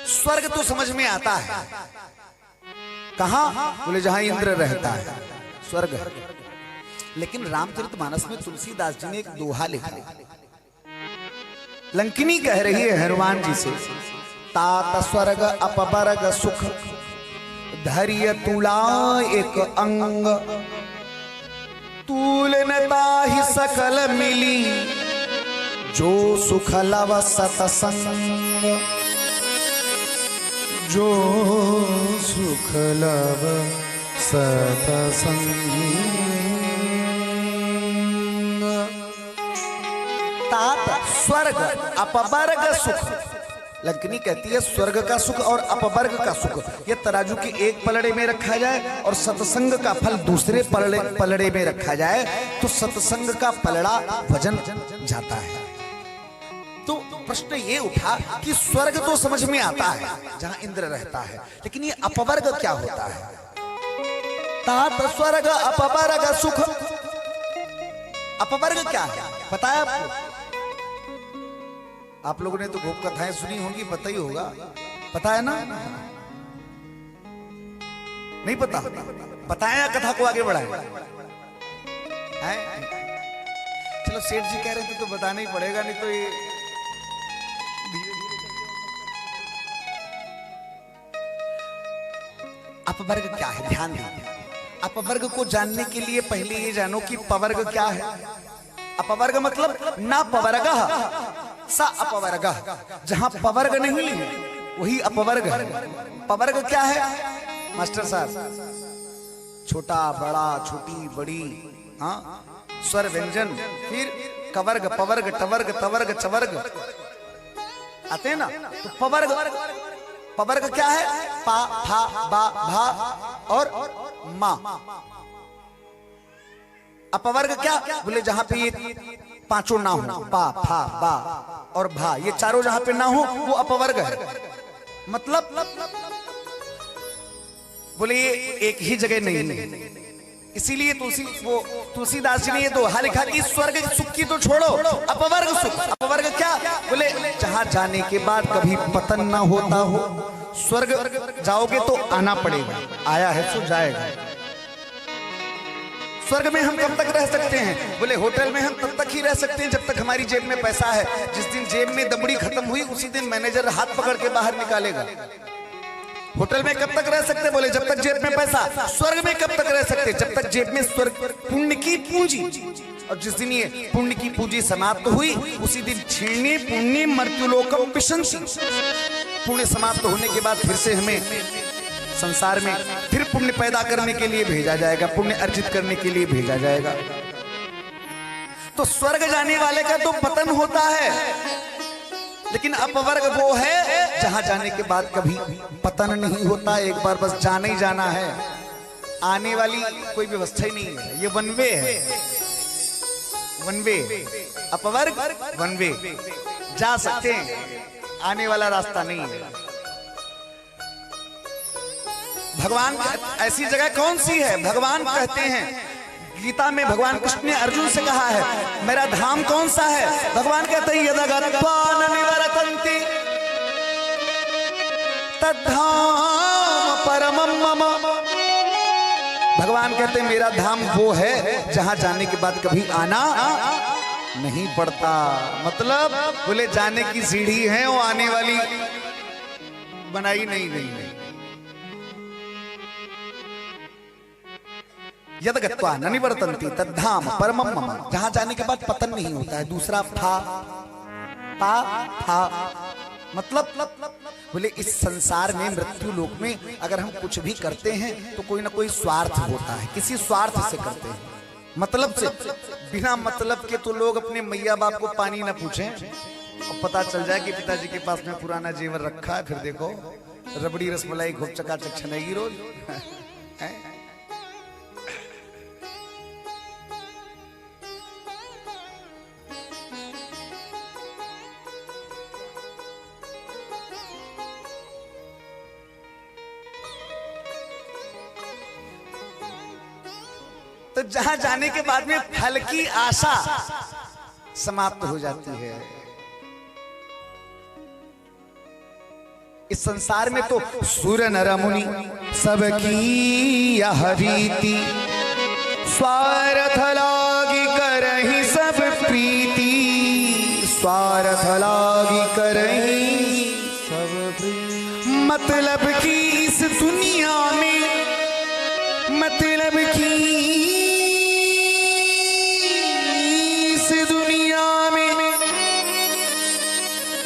स्वर्ग तो समझ में आता है, कहां? बोले जहां इंद्र रहता है, स्वर्ग। लेकिन रामचरितमानस में तुलसीदास जी ने एक दोहा लिखा है। लंकिनी कह रही है हनुमान जी से, तात स्वर्ग अपवर्ग सुख धैर्य तुला एक अंग, तुलनता ही सकल मिली जो सुख लव सतसंग, जो सुख लव सतसंग। तात स्वर्ग अपवर्ग सुख। लंकिनी कहती है स्वर्ग का सुख और अपवर्ग का सुख ये तराजू के एक पलड़े में रखा जाए और सत्संग का फल दूसरे पलड़े में रखा जाए तो सत्संग का पलड़ा वजन जाता है। तो प्रश्न ये उठा कि स्वर्ग तो समझ में आता है जहां इंद्र रहता है, लेकिन ये अपवर्ग क्या होता है? तात स्वर्ग अपवर्ग सुख, अपवर्ग क्या है पता है आपको? आप लोगों ने तो खूब कथाएं सुनी होंगी, पता ही होगा, पता है ना? नहीं पता? बताया कथा को आगे बढ़ाए। चलो सेठ जी कह रहे थे तो बताना ही पड़ेगा, नहीं तो ये अपवर्ग क्या है ध्यान दीजिए। अपवर्ग को जानने के लिए पहले ये जानो कि पवर्ग क्या है। अपवर्ग मतलब ना पवर्ग सा अपवर्ग, जहां पवर्ग नहीं है वही अपवर्ग है। पवर्ग क्या है मास्टर साहब? छोटा बड़ा छोटी बड़ी, हाँ, स्वर व्यंजन, फिर कवर्ग पवर्ग टवर्ग तवर्ग चवर्ग आते हैं ना। तो पवर्ग, पवर्ग क्या है? पा फा बा भा और मा। अपवर्ग क्या? बोले जहां पे ये पांचों ना हो, पा फा बा और भा, ये चारों जहां पे ना हो वो अपवर्ग है। मतलब बोले ये एक ही जगह नहीं है। इसीलिए तुलसीदास जी ने ये दोहा लिखा कि स्वर्ग सुख की तो छोड़ो, अपवर्ग सुख। अपवर्ग क्या? बोले जहां जाने के बाद कभी पतन ना होता हो। स्वर्ग जाओगे तो आना पड़ेगा, आया है सो जाएगा। स्वर्ग में हम कब तक रह सकते हैं? बोले होटल में हम तब तक ही रह सकते हैं जब तक हमारी जेब में पैसा है। जिस दिन जेब में दबड़ी खत्म हुई उसी दिन मैनेजर हाथ पकड़ के बाहर निकालेगा। होटल में कब तक रह सकते? बोले जब तक जेब में पैसा। स्वर्ग में कब तक रह सकते? जब तक जेब में स्वर्ग पुण्य की पूंजी। और जिस दिन ये पुण्य की पूंजी समाप्त हुई उसी दिन क्षीणे पुण्य मर्त्युलोकम विशंसि। पुण्य समाप्त होने के बाद फिर से हमें संसार में फिर पुण्य पैदा करने के लिए भेजा जाएगा, पुण्य अर्जित करने के लिए भेजा जाएगा। तो स्वर्ग जाने वाले का तो पतन होता है, लेकिन अपवर्ग वो है जहां जाने के बाद कभी पतन नहीं होता। एक बार बस जाना ही जाना है, आने वाली कोई व्यवस्था ही नहीं है। ये वन वे है, वन वे। अपवर्ग वन वे, जा सकते हैं, आने वाला रास्ता नहीं है। भगवान ऐसी जगह कौन सी है? भगवान कहते हैं गीता में, भगवान कृष्ण ने अर्जुन से कहा है मेरा धाम कौन सा है? भगवान कहते हैं यदगत्वा न निवर्तन्ति तद्धाम परमं मम। भगवान कहते हैं मेरा धाम वो है जहां जाने के बाद कभी आना नहीं पड़ता। मतलब बोले जाने की सीढ़ी है, वो आने वाली बनाई नहीं गई है। यदगत्वा न निवर्तन्ति तद्धाम परमं मम, जहां जाने के बाद पतन नहीं होता है। दूसरा फा पा फा मतलब बोले इस संसार में मृत्यु लोक में अगर हम कुछ भी करते हैं तो कोई ना कोई स्वार्थ होता है, किसी स्वार्थ से करते हैं, मतलब से। बिना मतलब के तो लोग अपने मैया बाप को पानी ना पूछें और पता चल जाए कि पिताजी के पास में पुराना जेवर रखा है, फिर देखो रबड़ी रसमलाई खूब चकाचक छनेगी रोज। तो जहां जाने के बाद में फल की आशा समाप्त हो जाती है। इस संसार में तो सूर्य नर मुनि सबकी यह रीति, स्वार्थ लागी करहि सब प्रीति, स्वार्थ लागी करहि सब प्रीति। मतलब की इस दुनिया में, मतलब की इस दुनिया में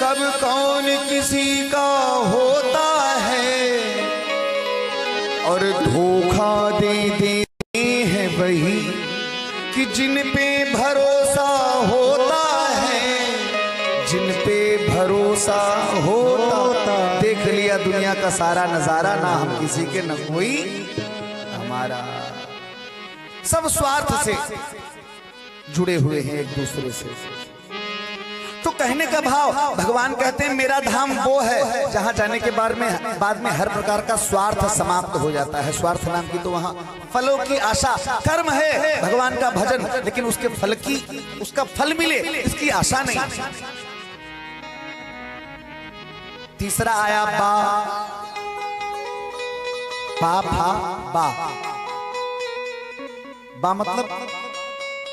कब कौन किसी का होता है, और धोखा दे देते हैं वही कि जिन पे भरोसा होता है, जिन पे भरोसा होता। देख लिया दुनिया का सारा नजारा, ना हम किसी के न कोई हमारा, सब स्वार्थ से जुड़े हुए हैं एक दूसरे से। तो कहने का भाव, भगवान कहते हैं मेरा धाम वो है जहां जाने के बाद में हर प्रकार का स्वार्थ समाप्त हो जाता है। स्वार्थ नाम की तो वहां फलों की आशा, कर्म है भगवान का भजन, लेकिन उसके फल की, उसका फल मिले इसकी आशा नहीं। तीसरा आया बा, पा फा बा। बा मतलब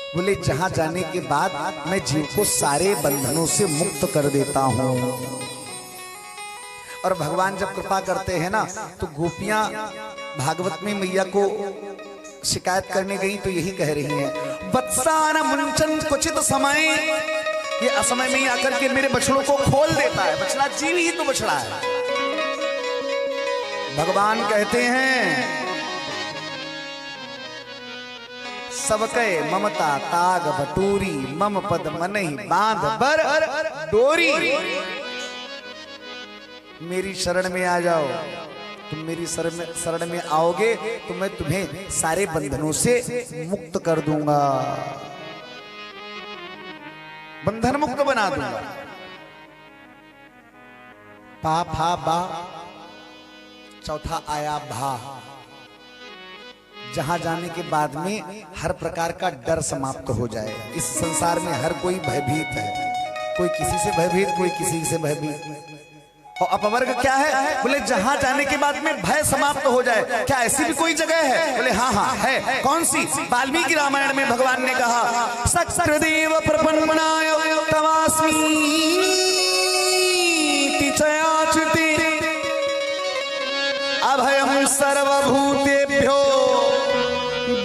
बोले जहां जाने के बाद मैं जीव को सारे बंधनों से मुक्त कर देता हूं। और भगवान जब कृपा करते हैं ना, तो गोपियां भागवत में मैया को शिकायत करने गई तो यही कह रही हैं, वत्सान मुंचन क्वचित समय, ये असमय में ही आकर के मेरे बछड़ों को खोल देता है। बछड़ा जीव ही तो बछड़ा है। भगवान कहते हैं सबके ममता ताग बटोरी, मम पद मनहि बांध बर डोरी। मेरी शरण में आ जाओ, तुम मेरी शरण में आओगे तो मैं तुम्हें सारे बंधनों से मुक्त कर दूंगा, बंधन मुक्त बना दूंगा। पा फा बा। चौथा आया भा, जहां जाने के बाद में हर प्रकार का डर समाप्त हो जाए। इस संसार में हर कोई भयभीत है, कोई किसी से भयभीत, कोई किसी से भयभीत। और अपवर्ग क्या है? बोले जहां जाने के बाद में भय समाप्त हो जाए। क्या ऐसी भी कोई जगह है? बोले हाँ हाँ है। कौन सी? वाल्मीकि रामायण में भगवान ने कहा, सक्त्रदेव प्रपन्नाय तवास्मी चयाचते अभयं सर्वभूतेभ्यो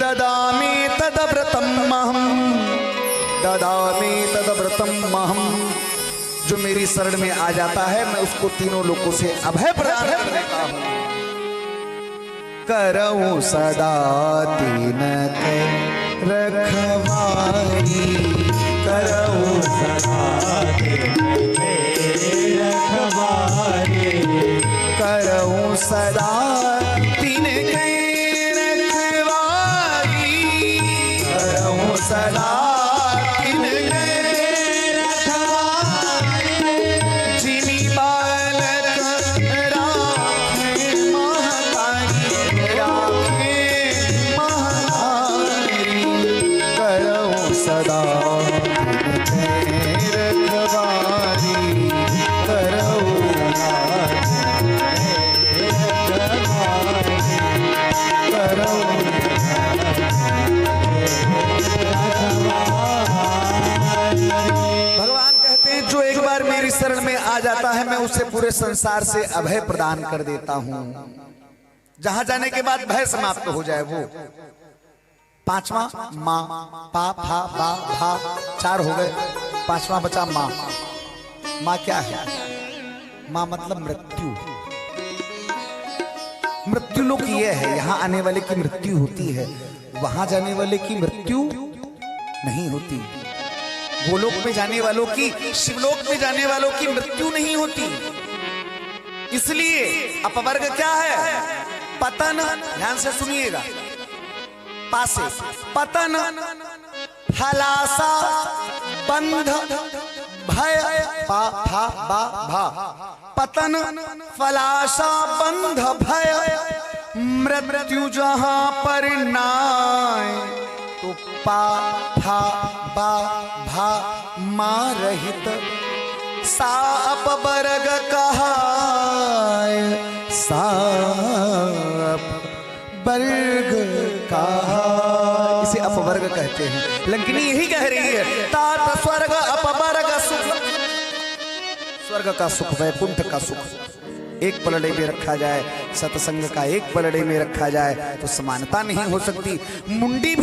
ददामि तदव्रतमहं, ददामि तदव्रतमहं। जो मेरी शरण में आ जाता है मैं उसको तीनों लोगों से अभय प्रदान कर देता हूं। करऊं सदा तीन रखवारी, करऊं सदा तीन रखवारी, करऊं सदा तीन रखवारी, करऊं सदा तीन रखवारी। जिमी बालक राखे महतारी, राखे महतारी, करऊं सदा तीन रखवारी, करऊं भगवान कहते हैं जो एक बार मेरी शरण में आ जाता है मैं उसे पूरे संसार से अभय प्रदान कर देता हूं। जहां जाने के बाद भय समाप्त हो जाए वो। पांचवा मां, पा फा बा भा, चार हो गए, पांचवा बचा मां। मां क्या है? मां मतलब मृत्यु। मृत्यु लोक ये है, यहां आने वाले की मृत्यु होती है, वहां जाने वाले की मृत्यु नहीं होती। गोलोक में जाने वालों की, शिवलोक में जाने वालों की मृत्यु नहीं होती। इसलिए अपवर्ग क्या है? पतन। ध्यान से सुनिएगा, पासे पतन, हलासा, बंध, भय, पा फा बा भा। पतन, फलाशा, बंध, भय, मृत्यु जहां पर नाय, तो पा फा बा भा मां रहित, सा अपवर्ग कहा वर्ग कहा, इसे अपवर्ग कहते हैं। लंकिनी यही कह रही है, तात स्वर्ग अपवर्ग सुख। स्वर्ग का सुख, वैकुंठ का सुख एक पलड़े में रखा जाए, सत्संग का एक पलड़े में रखा जाए तो समानता नहीं हो सकती। मुंडी भी